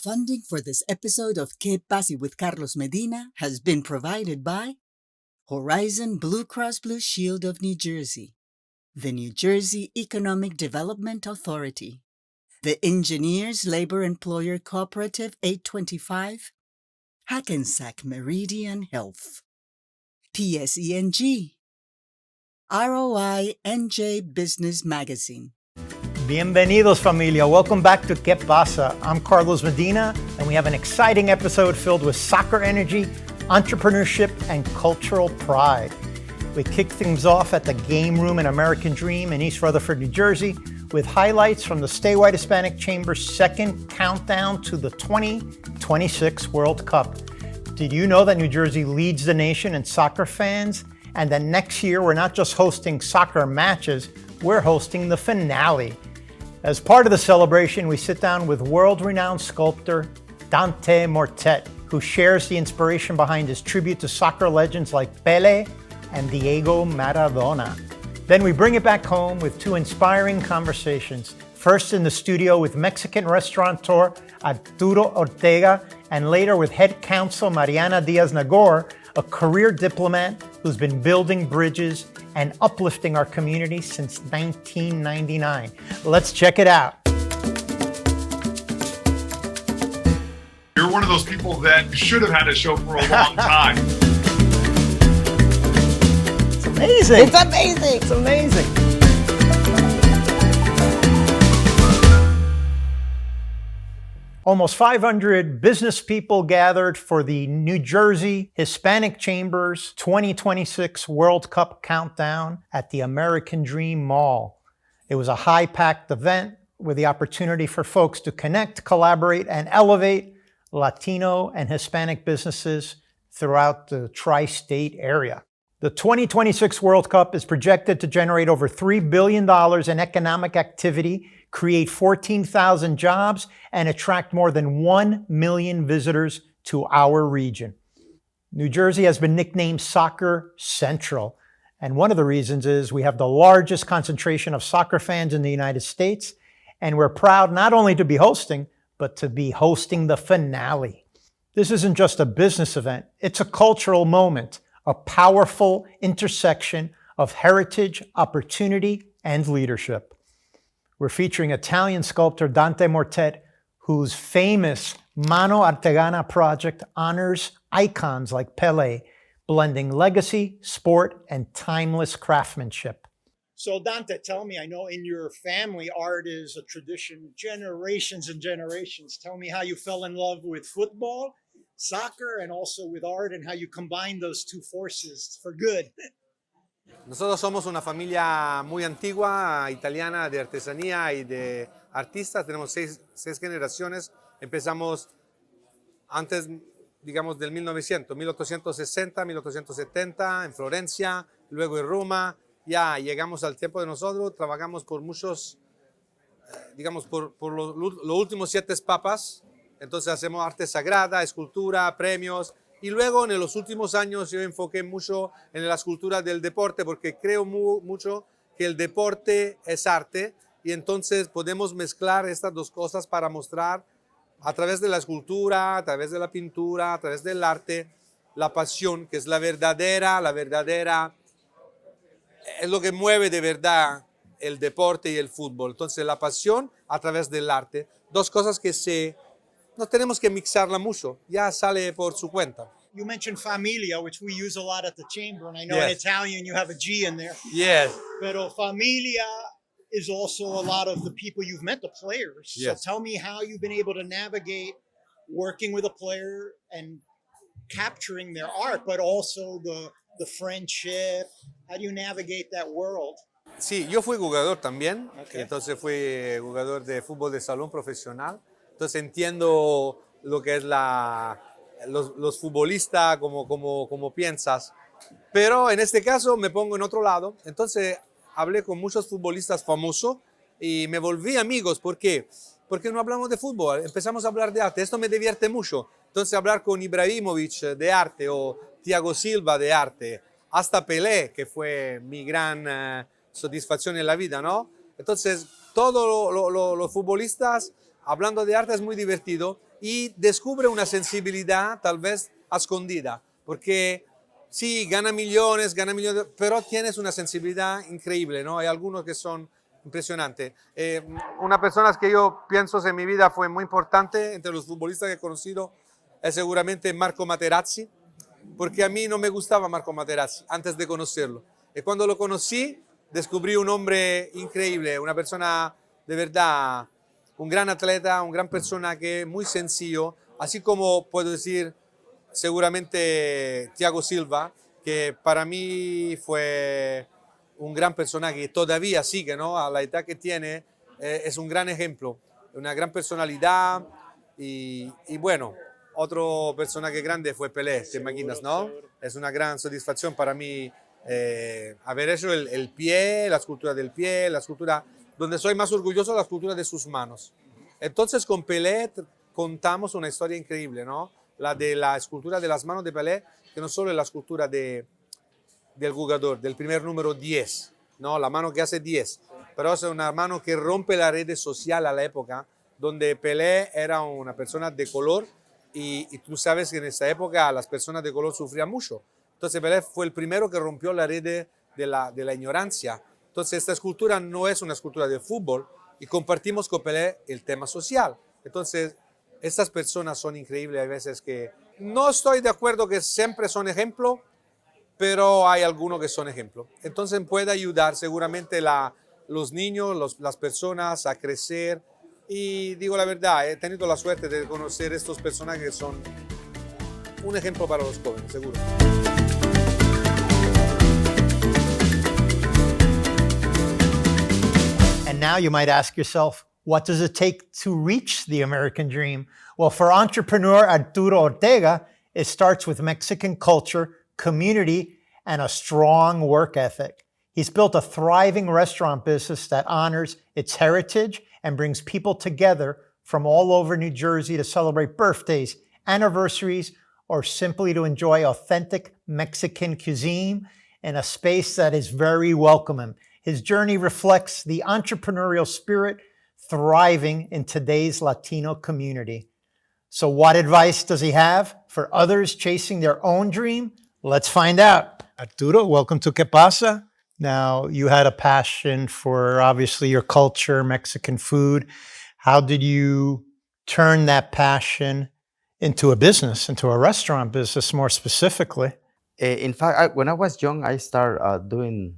Funding for this episode of Que Pase with Carlos Medina has been provided by Horizon Blue Cross Blue Shield of New Jersey, the New Jersey Economic Development Authority, the Engineers Labor Employer Cooperative 825, Hackensack Meridian Health, PSENG, ROI NJ Business Magazine. Bienvenidos, familia. Welcome back to Que Pasa. I'm Carlos Medina, and we have an exciting episode filled with soccer energy, entrepreneurship, and cultural pride. We kick things off at the Game Room in American Dream in East Rutherford, New Jersey, with highlights from the statewide Hispanic Chamber's second countdown to the 2026 World Cup. Did you know that New Jersey leads the nation in soccer fans? And that next year, we're not just hosting soccer matches, we're hosting the finale. As part of the celebration, we sit down with world-renowned sculptor Dante Mortet, who shares the inspiration behind his tribute to soccer legends like Pelé and Diego Maradona. Then we bring it back home with two inspiring conversations. First in the studio with Mexican restaurateur Arturo Ortega, and later with head counsel Mariana Díaz Nagore, a career diplomat who's been building bridges and uplifting our community since 1999. Let's check it out. You're one of those people that should have had a show for a long time. It's amazing. It's amazing. It's amazing. Almost 500 business people gathered for the New Jersey Hispanic Chamber's 2026 World Cup countdown at the American Dream Mall. It was a high-packed event with the opportunity for folks to connect, collaborate, and elevate Latino and Hispanic businesses throughout the tri-state area. The 2026 World Cup is projected to generate over $3 billion in economic activity, create 14,000 jobs, and attract more than 1 million visitors to our region. New Jersey has been nicknamed Soccer Central, and one of the reasons is we have the largest concentration of soccer fans in the United States, and we're proud not only to be hosting, but to be hosting the finale. This isn't just a business event, it's a cultural moment, a powerful intersection of heritage, opportunity, and leadership. We're featuring Italian sculptor Dante Mortet, whose famous Mano Artegana project honors icons like Pelé, blending legacy, sport, and timeless craftsmanship. So Dante, tell me, I know in your family, art is a tradition, generations and generations. Tell me how you fell in love with football, soccer, and also with art, and how you combine those two forces for good. Nosotros somos una familia muy antigua, italiana, de artesanía y de artistas. Tenemos seis generaciones. Empezamos antes, digamos, del 1900, 1860, 1870, en Florencia, luego en Roma. Ya llegamos al tiempo de nosotros, trabajamos por muchos, digamos, por los últimos 7 papas. Entonces hacemos arte sagrada, escultura, premios. Y luego en los últimos años yo enfoqué mucho en la escultura del deporte porque creo mucho que el deporte es arte y entonces podemos mezclar estas dos cosas para mostrar a través de la escultura, a través de la pintura, a través del arte, la pasión que es la verdadera, es lo que mueve de verdad el deporte y el fútbol. Entonces la pasión a través del arte, dos cosas que no tenemos que mixarla mucho, ya sale por su cuenta. You mentioned familia, which we use a lot at the chamber, and I know Yes. in Italian you have a G in there. Yes. Pero familia is also a lot of the people you've met, the players. Yes. So tell me how you've been able to navigate working with a player and capturing their art, but also the friendship. How do you navigate that world? Sí, yo fui jugador también, Okay. entonces fui jugador de fútbol de salón profesional, entonces entiendo lo que es los futbolistas, como piensas, pero en este caso me pongo en otro lado, entonces hablé con muchos futbolistas famosos y me volví amigos. ¿Por qué? Porque no hablamos de fútbol, empezamos a hablar de arte, esto me divierte mucho, entonces hablar con Ibrahimovic de arte o Thiago Silva de arte, hasta Pelé, que fue mi gran satisfacción en la vida, ¿no? Entonces, todos los futbolistas hablando de arte es muy divertido y descubre una sensibilidad tal vez escondida, porque sí, gana millones, pero tienes una sensibilidad increíble, ¿no? Hay algunos que son impresionantes. Una persona que yo pienso en mi vida fue muy importante entre los futbolistas que he conocido es seguramente Marco Materazzi, porque a mí no me gustaba Marco Materazzi antes de conocerlo. Y cuando lo conocí, descubrí un hombre increíble, una persona de verdad, un gran atleta, un gran persona que es muy sencillo, así como puedo decir seguramente Thiago Silva, que para mí fue un gran personaje que todavía sigue, ¿no? A la edad que tiene, es un gran ejemplo, una gran personalidad y bueno, otro personaje grande fue Pelé, te imaginas, ¿no? Es una gran satisfacción para mí haber hecho el pie, la escultura del pie, la escultura, donde soy más orgulloso, la escultura de sus manos. Entonces con Pelé contamos una historia increíble, ¿no? La de la escultura de las manos de Pelé, que no solo es la escultura del jugador, del primer número 10, ¿no? La mano que hace 10, pero es una mano que rompe la red social a la época, donde Pelé era una persona de color y tú sabes que en esa época las personas de color sufrían mucho. Entonces Pelé fue el primero que rompió la red de la ignorancia. Entonces esta escultura no es una escultura de fútbol y compartimos con Pelé el tema social. Entonces estas personas son increíbles, hay veces que no estoy de acuerdo que siempre son ejemplo, pero hay algunos que son ejemplo. Entonces puede ayudar seguramente los niños, las personas a crecer. Y digo la verdad, he tenido la suerte de conocer estos personajes que son un ejemplo para los jóvenes, seguro. And now you might ask yourself, what does it take to reach the American dream? Well, for entrepreneur Arturo Ortega, it starts with Mexican culture, community, and a strong work ethic. He's built a thriving restaurant business that honors its heritage and brings people together from all over New Jersey to celebrate birthdays, anniversaries, or simply to enjoy authentic Mexican cuisine in a space that is very welcoming. His journey reflects the entrepreneurial spirit thriving in today's Latino community. So what advice does he have for others chasing their own dream? Let's find out. Arturo, welcome to Que Pasa. Now, you had a passion for obviously your culture, Mexican food. How did you turn that passion into a business, into a restaurant business more specifically? In fact, when I was young, I started doing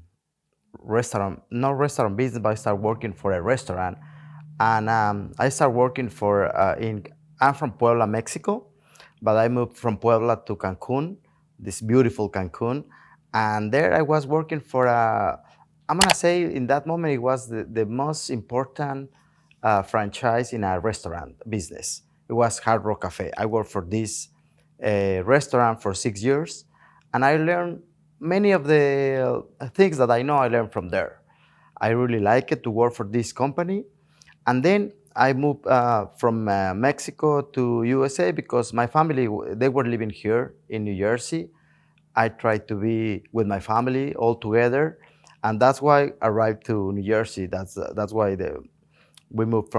not restaurant business, but I started working for a restaurant. And I started working I'm from Puebla, Mexico, but I moved from Puebla to Cancun, this beautiful Cancun. And there I was working for I'm gonna say in that moment, it was the most important franchise in a restaurant business. It was Hard Rock Cafe. I worked for this restaurant for 6 years, and I learned many of the things that I know I learned from there. I really like it to work for this company. And then I moved from Mexico to USA because my family, they were living here in New Jersey. I tried to be with my family all together, and that's why I arrived to New Jersey. That's why I moved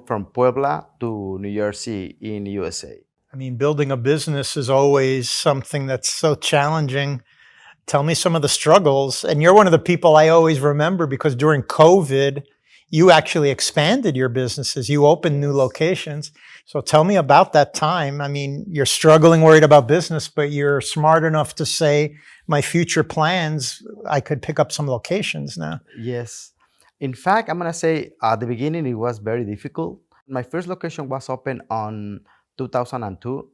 from Puebla to New Jersey in USA. I mean, building a business is always something that's so challenging. Tell me some of the struggles. And you're one of the people I always remember because during COVID, you actually expanded your businesses. You opened new locations. So tell me about that time. I mean, you're struggling, worried about business, but you're smart enough to say, my future plans, I could pick up some locations now. Yes. In fact, I'm going to say at the beginning, it was very difficult. My first location was open on 2002.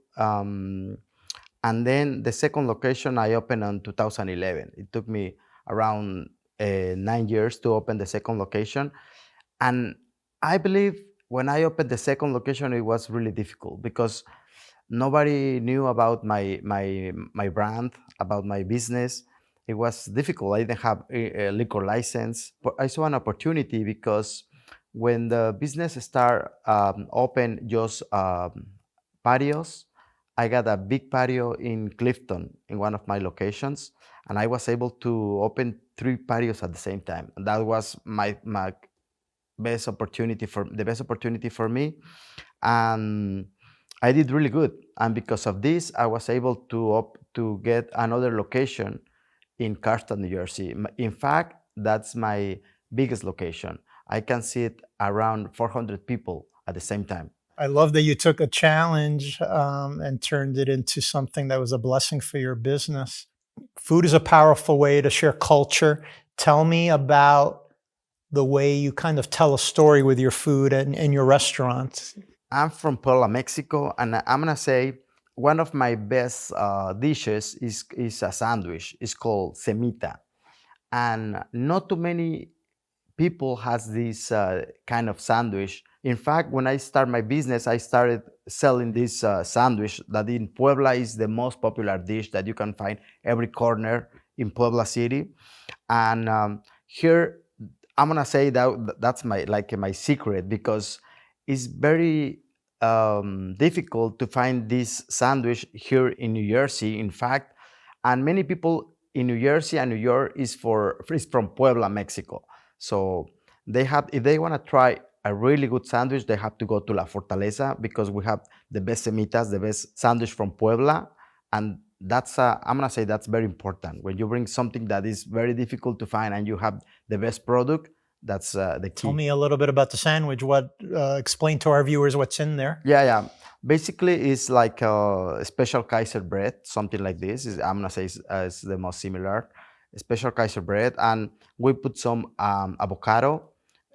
And then the second location I opened on 2011. It took me around 9 years to open the second location. And I believe when I opened the second location, it was really difficult because nobody knew about my brand, about my business. It was difficult. I didn't have a liquor license. But I saw an opportunity because when the business started open just patios, I got a big patio in Clifton in one of my locations, and I was able to open 3 patios at the same time. And that was my best opportunity for me. And I did really good, and because of this, I was able to get another location in Carson, New Jersey. In fact, that's my biggest location. I can sit around 400 people at the same time. I love that you took a challenge and turned it into something that was a blessing for your business. Food is a powerful way to share culture. Tell me about the way you kind of tell a story with your food and in your restaurant. I'm from Puebla, Mexico, and I'm gonna say one of my best dishes is a sandwich. It's called Cemita, and not too many people has this kind of sandwich. In fact, when I started my business, I started selling this sandwich that in Puebla is the most popular dish that you can find every corner in Puebla City. And here, I'm gonna say that that's my secret because it's very difficult to find this sandwich here in New Jersey. In fact, and many people in New Jersey and New York is from Puebla, Mexico. So they have, if they want to try a really good sandwich, they have to go to La Fortaleza because we have the best semitas, the best sandwich from Puebla, and that's I'm gonna say that's very important. When you bring something that is very difficult to find and you have the best product, that's the key. Tell me a little bit about the sandwich. Explain to our viewers what's in there. Yeah. Basically, it's like a special Kaiser bread, something like this. I'm gonna say is the most similar. Special Kaiser bread, and we put some avocado.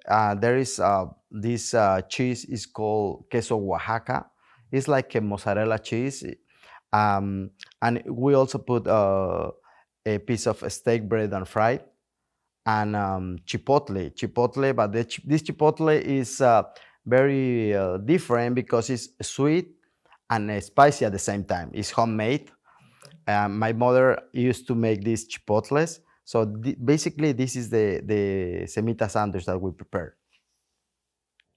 There is this cheese is called queso Oaxaca. It's like a mozzarella cheese, and we also put a piece of steak bread and fried, and chipotle. But this chipotle is very different because it's sweet and spicy at the same time. It's homemade. My mother used to make these chipotles. So basically, this is the Cemita sandwich that we prepare.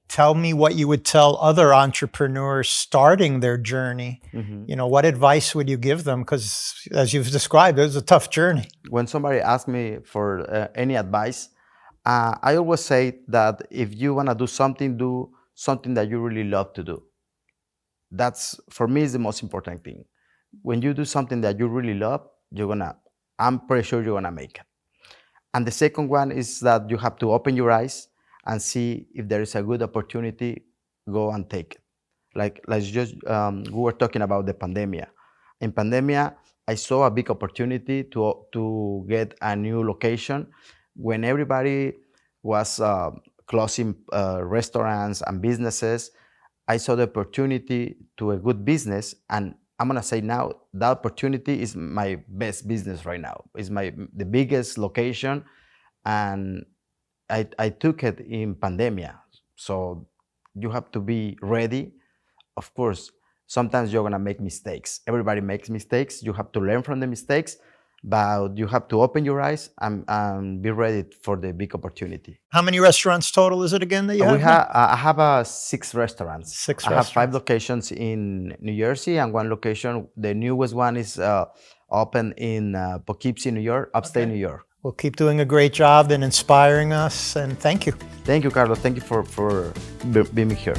Tell me what you would tell other entrepreneurs starting their journey. Mm-hmm. What advice would you give them? Because as you've described, it was a tough journey. When somebody asks me for any advice, I always say that if you want to do something that you really love to do. That's, for me, is the most important thing. When you do something that you really love, I'm pretty sure you're gonna make it. And the second one is that you have to open your eyes and see if there is a good opportunity, go and take it. Like let's just, we were talking about the pandemic. In pandemic, I saw a big opportunity to get a new location when everybody was closing restaurants and businesses. I saw the opportunity to a good business, and I'm gonna say now that opportunity is my best business right now. It's the biggest location, and I took it in pandemia. So you have to be ready. Of course, sometimes you're gonna make mistakes. Everybody makes mistakes. You have to learn from the mistakes, but you have to open your eyes and be ready for the big opportunity. How many restaurants total is it again that you have? I have 6 restaurants. Six I restaurants. have 5 locations in New Jersey and 1 location. The newest one is open in Poughkeepsie, New York, upstate New York. Well, keep doing a great job and inspiring us, and thank you. Thank you, Carlos. Thank you for being here.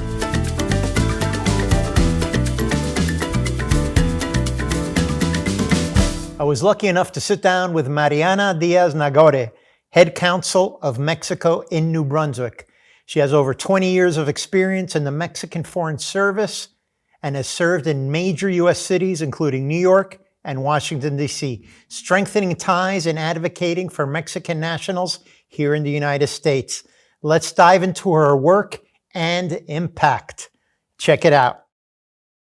I was lucky enough to sit down with Mariana Díaz Nagore, head counsel of Mexico in New Brunswick. She has over 20 years of experience in the Mexican Foreign Service and has served in major U.S. cities, including New York and Washington, D.C., strengthening ties and advocating for Mexican nationals here in the United States. Let's dive into her work and impact. Check it out.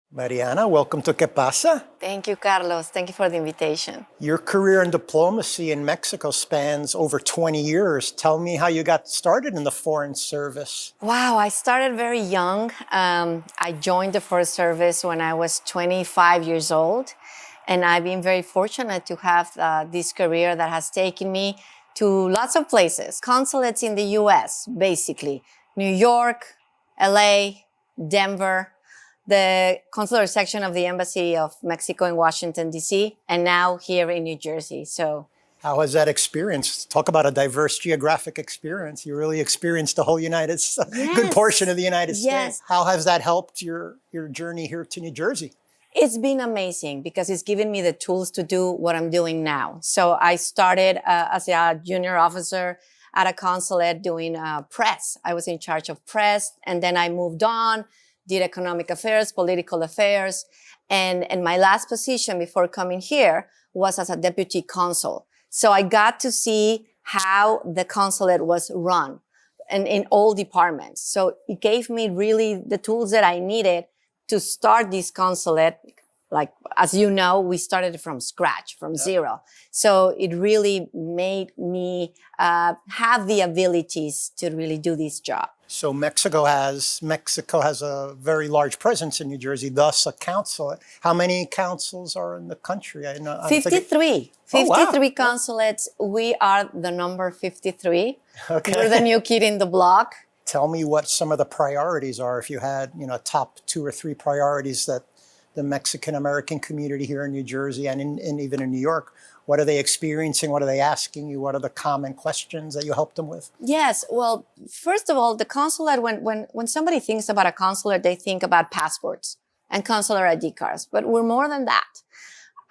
Mariana, welcome to ¿Qué pasa? Thank you, Carlos. Thank you for the invitation. Your career in diplomacy in Mexico spans over 20 years. Tell me how you got started in the Foreign Service. Wow, I started very young. I joined the Foreign Service when I was 25 years old. And I've been very fortunate to have this career that has taken me to lots of places. Consulates in the US, basically. New York, LA, Denver, the consular section of the Embassy of Mexico in Washington, D.C., and now here in New Jersey. So How has that experience? Talk about a diverse geographic experience. You really experienced the whole good portion of the United States. How has that helped your journey here to New Jersey? It's been amazing because it's given me the tools to do what I'm doing now. So I started as a junior officer at a consulate doing press. I was in charge of press, and then I moved on, did economic affairs, political affairs, and my last position before coming here was as a deputy consul. So I got to see how the consulate was run and in all departments. So it gave me really the tools that I needed to start this consulate. Like, as you know, we started from scratch, from zero. So it really made me have the abilities to really do this job. So Mexico has a very large presence in New Jersey, thus a consulate. How many consuls are in the country? I know, 53. Oh, wow. 53 consulates. We are the number 53. Okay. We're the new kid in the block. Tell me what some of the priorities are, if you had, top 2 or 3 priorities that the Mexican-American community here in New Jersey and even in New York, what are they experiencing? What are they asking you? What are the common questions that you help them with? Yes. Well, first of all, the consulate, when somebody thinks about a consulate, they think about passports and consular ID cards, but we're more than that.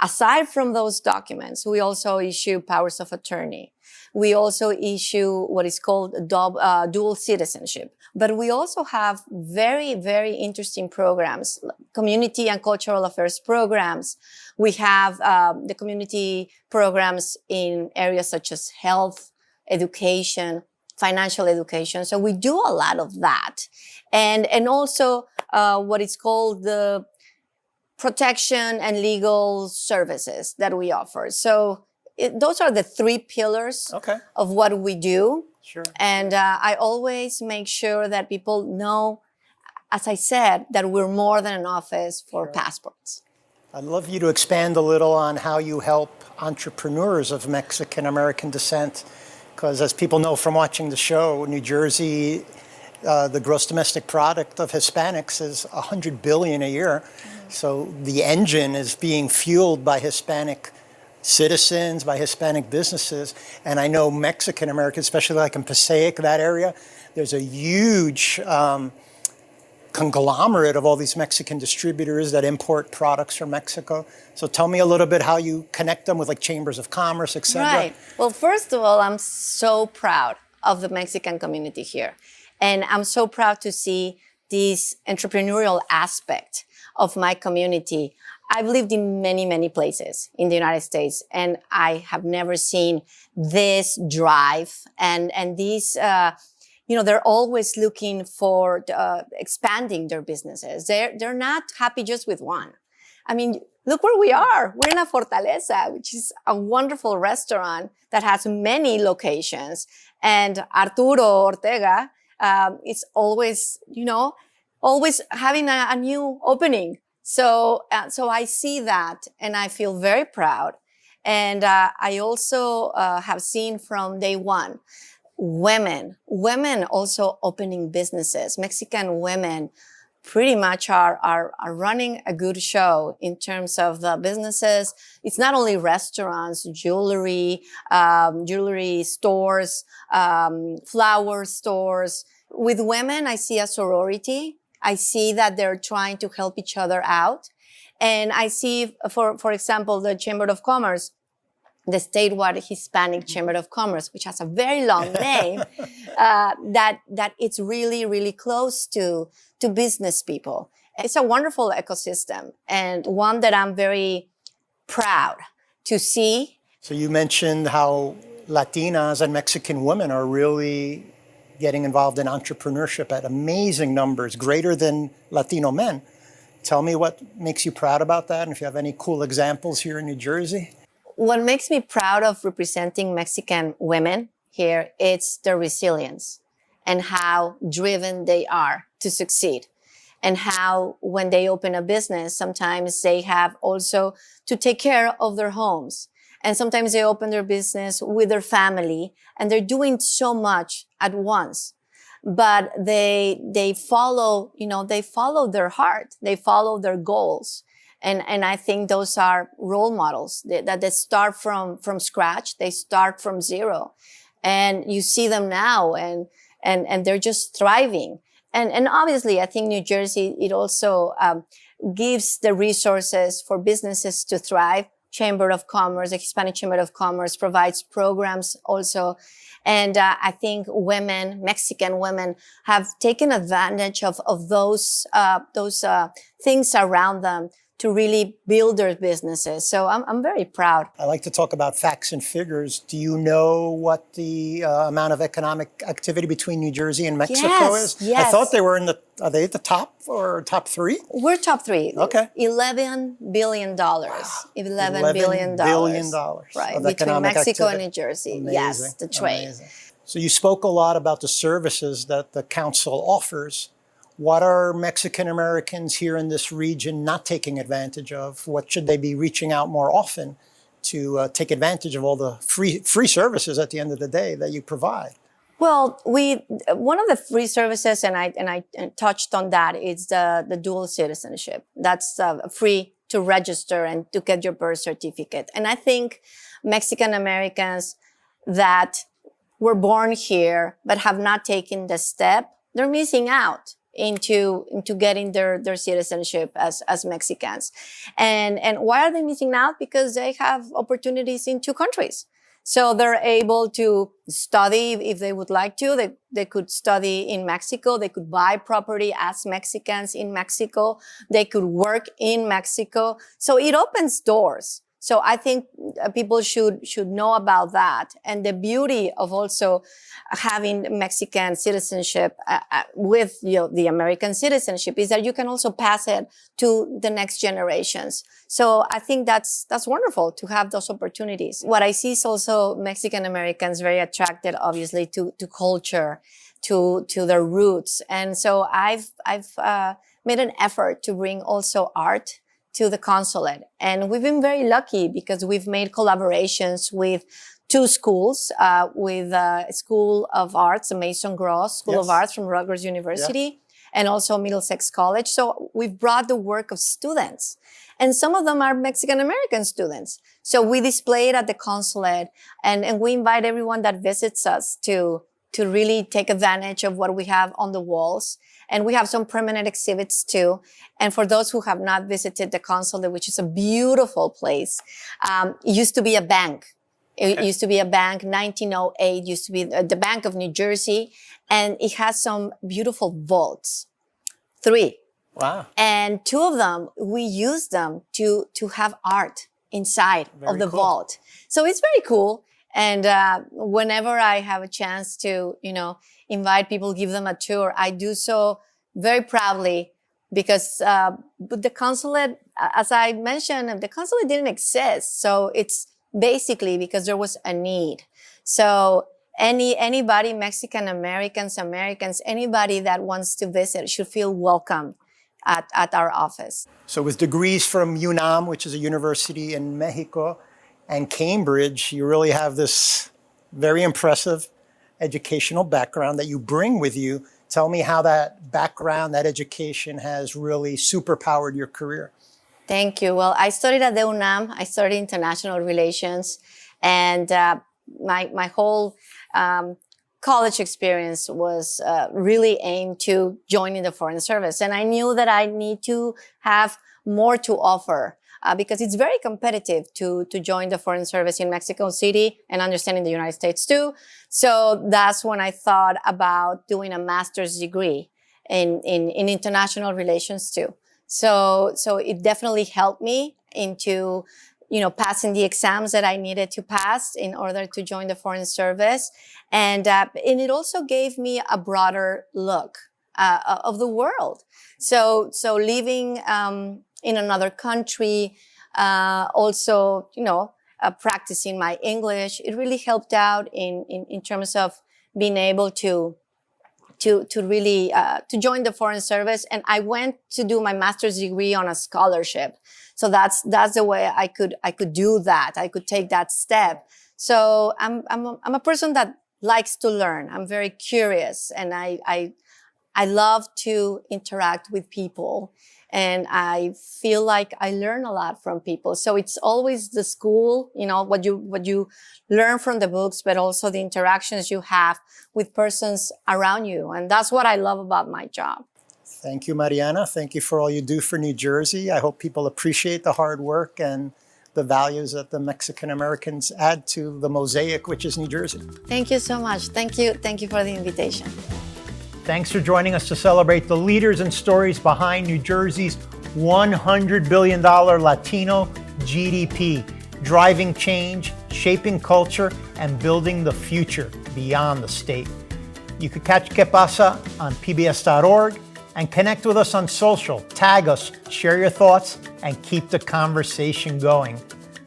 Aside from those documents, we also issue powers of attorney. We also issue what is called dual citizenship. But we also have very, very interesting programs, community and cultural affairs programs. We have the community programs in areas such as health, education, financial education. So we do a lot of that. And also what is called the protection and legal services that we offer. So those are the 3 pillars of what we do. Sure. And I always make sure that people know, as I said, that we're more than an office for passports. I'd love you to expand a little on how you help entrepreneurs of Mexican-American descent, because as people know from watching the show, New Jersey, the gross domestic product of Hispanics is $100 billion a year. Mm-hmm. So the engine is being fueled by Hispanic citizens, by Hispanic businesses. And I know Mexican Americans, especially like in Passaic, that area, there's a huge conglomerate of all these Mexican distributors that import products from Mexico. So tell me a little bit how you connect them with like chambers of commerce, et cetera. Right. Well, first of all, I'm so proud of the Mexican community here. And I'm so proud to see this entrepreneurial aspect of my community. I've lived in many, many places in the United States, and I have never seen this drive and this, they're always looking for expanding their businesses. They're not happy just with one. I mean, look where we are. We're in a Fortaleza, which is a wonderful restaurant that has many locations. And Arturo Ortega is always, always having a new opening. So I see that and I feel very proud. And I also have seen from day one, women also opening businesses. Mexican women pretty much are running a good show in terms of the businesses. It's not only restaurants, jewelry stores, flower stores. With women, I see a sorority. I see that they're trying to help each other out. And I see, for example, the Chamber of Commerce, the statewide Hispanic Chamber of Commerce, which has a very long name, that it's really, really close to business people. It's a wonderful ecosystem and one that I'm very proud to see. So you mentioned how Latinas and Mexican women are really getting involved in entrepreneurship at amazing numbers, greater than Latino men. Tell me what makes you proud about that, and if you have any cool examples here in New Jersey. What makes me proud of representing Mexican women here, it's their resilience and how driven they are to succeed. And how when they open a business, sometimes they have also to take care of their homes. And sometimes they open their business with their family and they're doing so much at once. But they follow, they follow their heart. They follow their goals. And I think those are role models that they start from scratch. They start from zero, and you see them now, and they're just thriving. And obviously, I think New Jersey, it also gives the resources for businesses to thrive. Chamber of Commerce, the Hispanic Chamber of Commerce provides programs also. And I think women, Mexican women, have taken advantage of those things around them to really build their businesses. So I'm very proud. I like to talk about facts and figures. Do you know what the amount of economic activity between New Jersey and Mexico is? Yes. I thought they were are they at the top or top three? We're top three. Okay. $11 billion. Wow. $11 billion. Right. Of Between economic Mexico activity. and New Jersey. Amazing. Yes, the trade. Amazing. So you spoke a lot about the services that the council offers. What are Mexican Americans here in this region not taking advantage of? What should they be reaching out more often to take advantage of all the free services at the end of the day that you provide? Well, one of the free services, and I touched on that, is the dual citizenship. That's free to register and to get your birth certificate. And I think Mexican Americans that were born here but have not taken the step, they're missing out into getting their citizenship as Mexicans. And why are they missing out? Because they have opportunities in two countries. So they're able to study if they would like to. They could study in Mexico. They could buy property as Mexicans in Mexico. They could work in Mexico. So it opens doors. So I think people should know about that. And the beauty of also having Mexican citizenship with the American citizenship is that you can also pass it to the next generations. So I think that's wonderful to have those opportunities. What I see is also Mexican Americans very attracted, obviously, to culture, to their roots. And so I've made an effort to bring also art to the consulate. And we've been very lucky because we've made collaborations with two schools, with School of Arts, the Mason Gross School of Arts from Rutgers University, and also Middlesex College. So we've brought the work of students. And some of them are Mexican American students. So we display it at the consulate, and we invite everyone that visits us to really take advantage of what we have on the walls. And we have some permanent exhibits too. And for those who have not visited the consulate, which is a beautiful place, it used to be a bank. It used to be a bank, 1908, used to be the Bank of New Jersey. And it has some beautiful vaults, 3. Wow. And 2 of them, we use them to have art inside of the vault. So it's very cool. And whenever I have a chance to, invite people, give them a tour, I do so very proudly because the consulate, as I mentioned, the consulate didn't exist. So it's basically because there was a need. So anybody, Mexican Americans, anybody that wants to visit should feel welcome at our office. So with degrees from UNAM, which is a university in Mexico, and Cambridge, you really have this very impressive educational background that you bring with you. Tell me how that background, that education has really superpowered your career. Thank you. Well, I studied at the UNAM. I studied international relations, and my whole college experience was really aimed to joining the Foreign Service. And I knew that I need to have more to offer. Because it's very competitive to join the Foreign Service in Mexico City and understanding the United States too. So that's when I thought about doing a master's degree in international relations too. So it definitely helped me into, passing the exams that I needed to pass in order to join the Foreign Service. And it also gave me a broader look of the world. So living in another country, also, practicing my English. It really helped out in terms of being able to really to join the Foreign Service. And I went to do my master's degree on a scholarship. So that's the way I could do that. I could take that step. So I'm a person that likes to learn. I'm very curious, and I love to interact with people. and I feel like I learn a lot from people. So it's always the school, what you learn from the books, but also the interactions you have with persons around you. And that's what I love about my job. Thank you, Mariana. Thank you for all you do for New Jersey. I hope people appreciate the hard work and the values that the Mexican Americans add to the mosaic, which is New Jersey. Thank you so much. Thank you for the invitation. Thanks for joining us to celebrate the leaders and stories behind New Jersey's $100 billion Latino GDP, driving change, shaping culture, and building the future beyond the state. You can catch Que Pasa on pbs.org and connect with us on social. Tag us, share your thoughts, and keep the conversation going.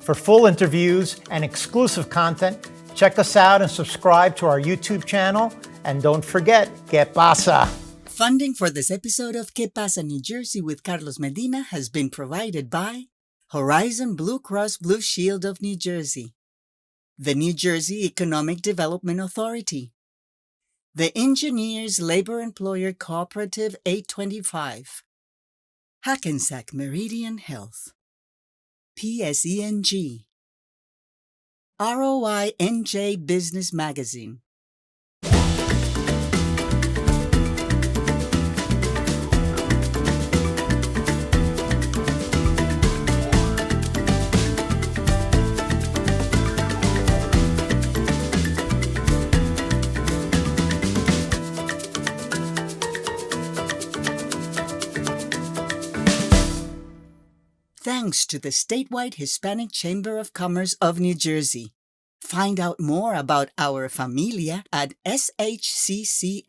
For full interviews and exclusive content, check us out and subscribe to our YouTube channel. And don't forget, Que Pasa? Funding for this episode of Que Pasa New Jersey with Carlos Medina has been provided by Horizon Blue Cross Blue Shield of New Jersey, the New Jersey Economic Development Authority, the Engineers Labor Employer Cooperative 825, Hackensack Meridian Health, PSENG, ROI NJ Business Magazine. Thanks to the statewide Hispanic Chamber of Commerce of New Jersey. Find out more about our familia at shccnj.org.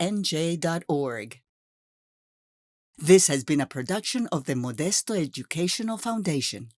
This has been a production of the Modesto Educational Foundation.